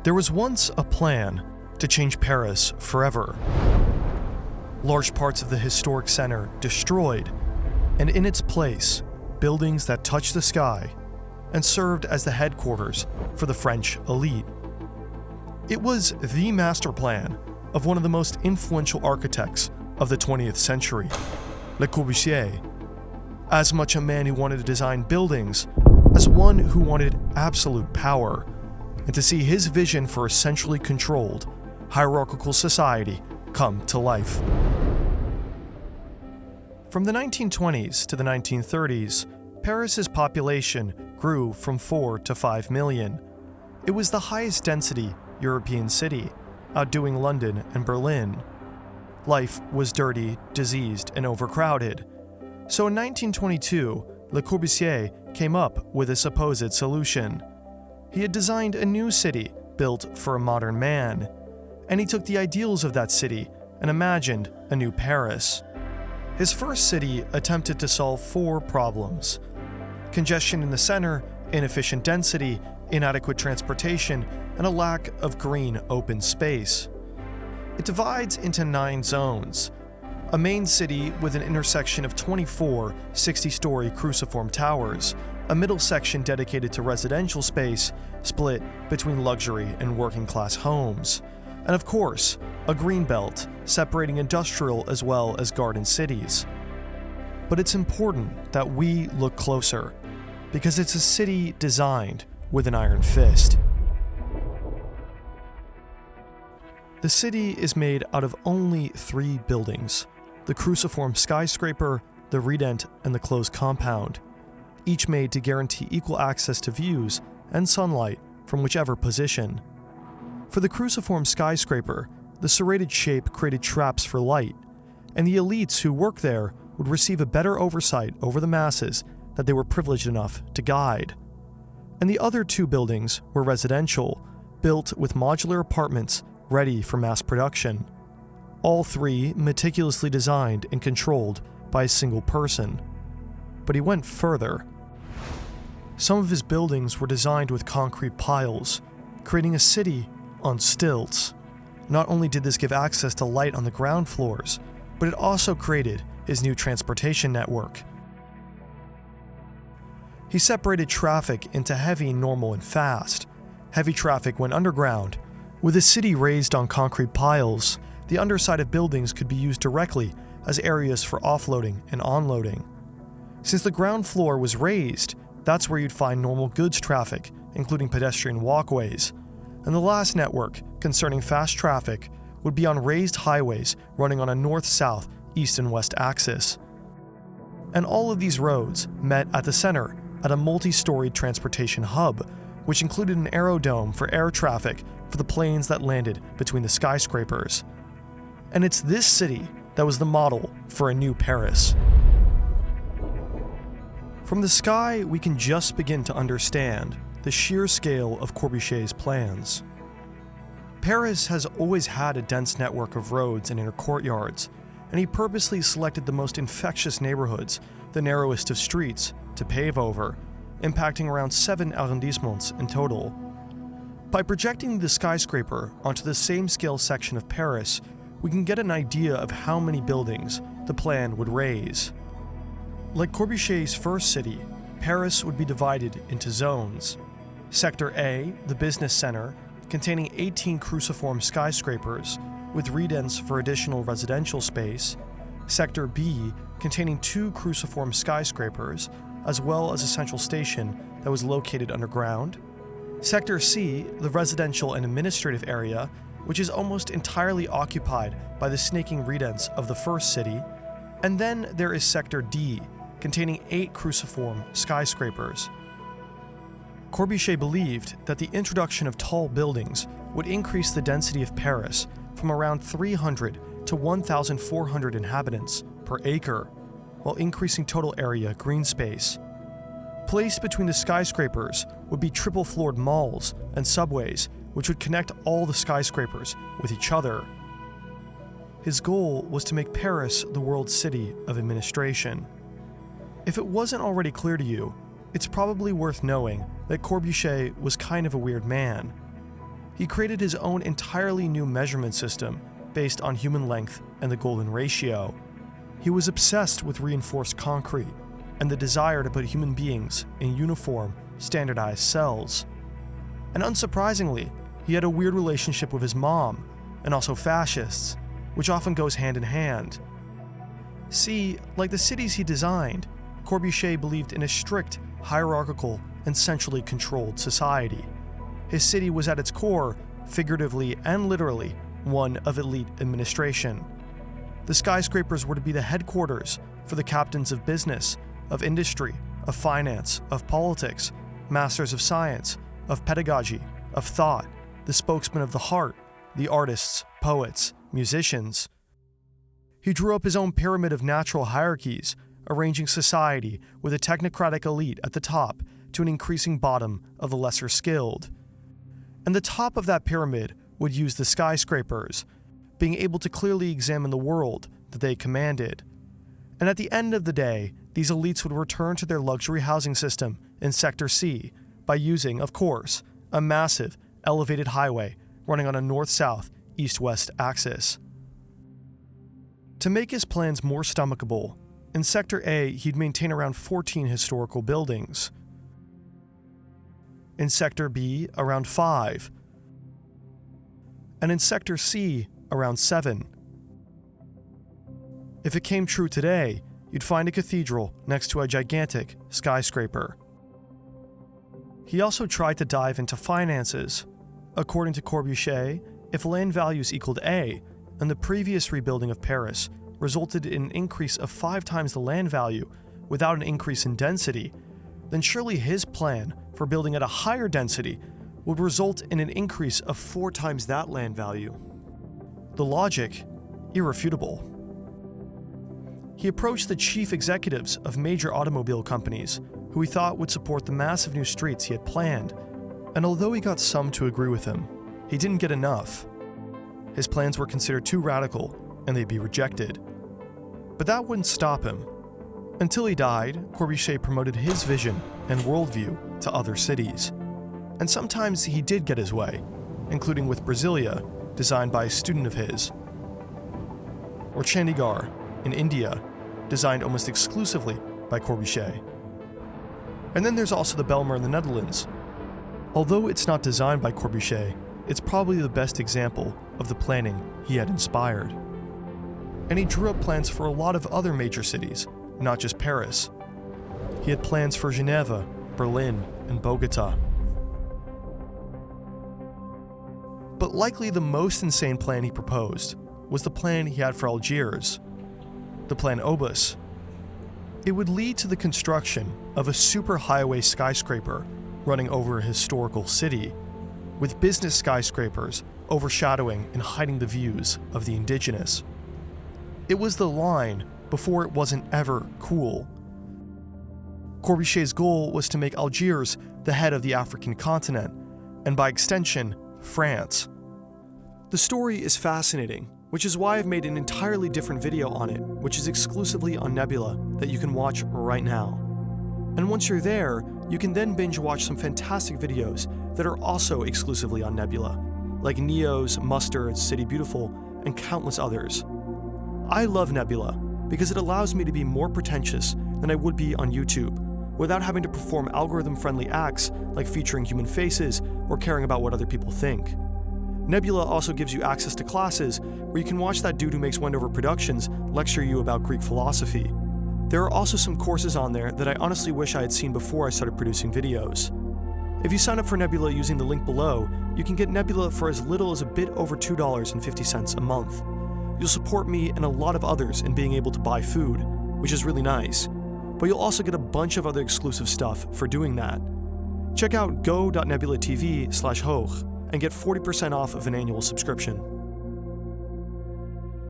There was once a plan to change Paris forever. Large parts of the historic center destroyed, and in its place, buildings that touched the sky and served as the headquarters for the French elite. It was the master plan of one of the most influential architects of the 20th century, Le Corbusier, as much a man who wanted to design buildings as one who wanted absolute power, and to see his vision for a centrally controlled, hierarchical society come to life. From the 1920s to the 1930s, Paris's population grew from 4 to 5 million. It was the highest density European city, outdoing London and Berlin. Life was dirty, diseased, and overcrowded. So in 1922, Le Corbusier came up with a supposed solution. He had designed a new city built for a modern man, and he took the ideals of that city and imagined a new Paris. His first city attempted to solve 4 problems: congestion in the center, inefficient density, inadequate transportation, and a lack of green open space. It divides into 9 zones: a main city with an intersection of 24 60-story cruciform towers, a middle section dedicated to residential space split between luxury and working-class homes, and of course, a green belt separating industrial as well as garden cities. But it's important that we look closer, because it's a city designed with an iron fist. The city is made out of only 3 buildings: the cruciform skyscraper, the redent, and the closed compound, each made to guarantee equal access to views and sunlight from whichever position. For the cruciform skyscraper, the serrated shape created traps for light, and the elites who worked there would receive a better oversight over the masses that they were privileged enough to guide. And the other 2 buildings were residential, built with modular apartments ready for mass production. All 3 meticulously designed and controlled by a single person. But he went further. Some of his buildings were designed with concrete piles, creating a city on stilts. Not only did this give access to light on the ground floors, but it also created his new transportation network. He separated traffic into heavy, normal, and fast. Heavy traffic went underground. With a city raised on concrete piles, the underside of buildings could be used directly as areas for offloading and onloading. Since the ground floor was raised, that's where you'd find normal goods traffic, including pedestrian walkways. And the last network, concerning fast traffic, would be on raised highways running on a north-south, east and west axis. And all of these roads met at the center at a multi-storied transportation hub, which included an aerodrome for air traffic for the planes that landed between the skyscrapers. And it's this city that was the model for a new Paris. From the sky, we can just begin to understand the sheer scale of Corbusier's plans. Paris has always had a dense network of roads and inner courtyards, and he purposely selected the most infectious neighborhoods, the narrowest of streets, to pave over, impacting around 7 arrondissements in total. By projecting the skyscraper onto the same scale section of Paris, we can get an idea of how many buildings the plan would raise. Like Corbusier's first city, Paris would be divided into zones. Sector A, the business center, containing 18 cruciform skyscrapers, with redents for additional residential space. Sector B, containing 2 cruciform skyscrapers, as well as a central station that was located underground. Sector C, the residential and administrative area, which is almost entirely occupied by the snaking redents of the first city. And then there is Sector D, containing 8 cruciform skyscrapers. Corbusier believed that the introduction of tall buildings would increase the density of Paris from around 300 to 1,400 inhabitants per acre, while increasing total area green space. Placed between the skyscrapers would be triple-floored malls and subways, which would connect all the skyscrapers with each other. His goal was to make Paris the world's city of administration. If it wasn't already clear to you, it's probably worth knowing that Corbusier was kind of a weird man. He created his own entirely new measurement system based on human length and the golden ratio. He was obsessed with reinforced concrete and the desire to put human beings in uniform, standardized cells. And unsurprisingly, he had a weird relationship with his mom, and also fascists, which often goes hand in hand. See, like the cities he designed, Corbusier believed in a strict, hierarchical, and centrally controlled society. His city was at its core, figuratively and literally, one of elite administration. The skyscrapers were to be the headquarters for the captains of business, of industry, of finance, of politics, masters of science, of pedagogy, of thought, the spokesman of the heart, the artists, poets, musicians. He drew up his own pyramid of natural hierarchies, arranging society with a technocratic elite at the top to an increasing bottom of the lesser skilled. And the top of that pyramid would use the skyscrapers, being able to clearly examine the world that they commanded. And at the end of the day, these elites would return to their luxury housing system in Sector C by using, of course, a massive, elevated highway running on a north-south, east-west axis. To make his plans more stomachable, in Sector A he'd maintain around 14 historical buildings. In Sector B, around 5. And in Sector C, around 7. If it came true today, you'd find a cathedral next to a gigantic skyscraper. He also tried to dive into finances. According to Corbusier, if land values equaled A, and the previous rebuilding of Paris resulted in an increase of 5 times the land value without an increase in density, then surely his plan for building at a higher density would result in an increase of 4 times that land value. The logic, irrefutable. He approached the chief executives of major automobile companies, who he thought would support the massive new streets he had planned, and although he got some to agree with him, he didn't get enough. His plans were considered too radical, and they'd be rejected. But that wouldn't stop him. Until he died, Corbusier promoted his vision and worldview to other cities. And sometimes he did get his way, including with Brasilia, designed by a student of his, or Chandigarh in India, designed almost exclusively by Corbusier. And then there's also the Bijlmer in the Netherlands. Although it's not designed by Corbusier, it's probably the best example of the planning he had inspired. And he drew up plans for a lot of other major cities, not just Paris. He had plans for Geneva, Berlin, and Bogota. But likely the most insane plan he proposed was the plan he had for Algiers, the Plan Obus. It would lead to the construction of a superhighway skyscraper running over a historical city, with business skyscrapers overshadowing and hiding the views of the indigenous. It was the line before it wasn't ever cool. Corbusier's goal was to make Algiers the head of the African continent, and by extension, France. The story is fascinating, which is why I've made an entirely different video on it, which is exclusively on Nebula, that you can watch right now. And once you're there, you can then binge watch some fantastic videos that are also exclusively on Nebula, like Neo's, Mustard's, City Beautiful, and countless others. I love Nebula because it allows me to be more pretentious than I would be on YouTube, without having to perform algorithm-friendly acts like featuring human faces or caring about what other people think. Nebula also gives you access to classes where you can watch that dude who makes Wendover Productions lecture you about Greek philosophy. There are also some courses on there that I honestly wish I had seen before I started producing videos. If you sign up for Nebula using the link below, you can get Nebula for as little as a bit over $2.50 a month. You'll support me and a lot of others in being able to buy food, which is really nice, but you'll also get a bunch of other exclusive stuff for doing that. Check out go.nebulatv/hoch and get 40% off of an annual subscription.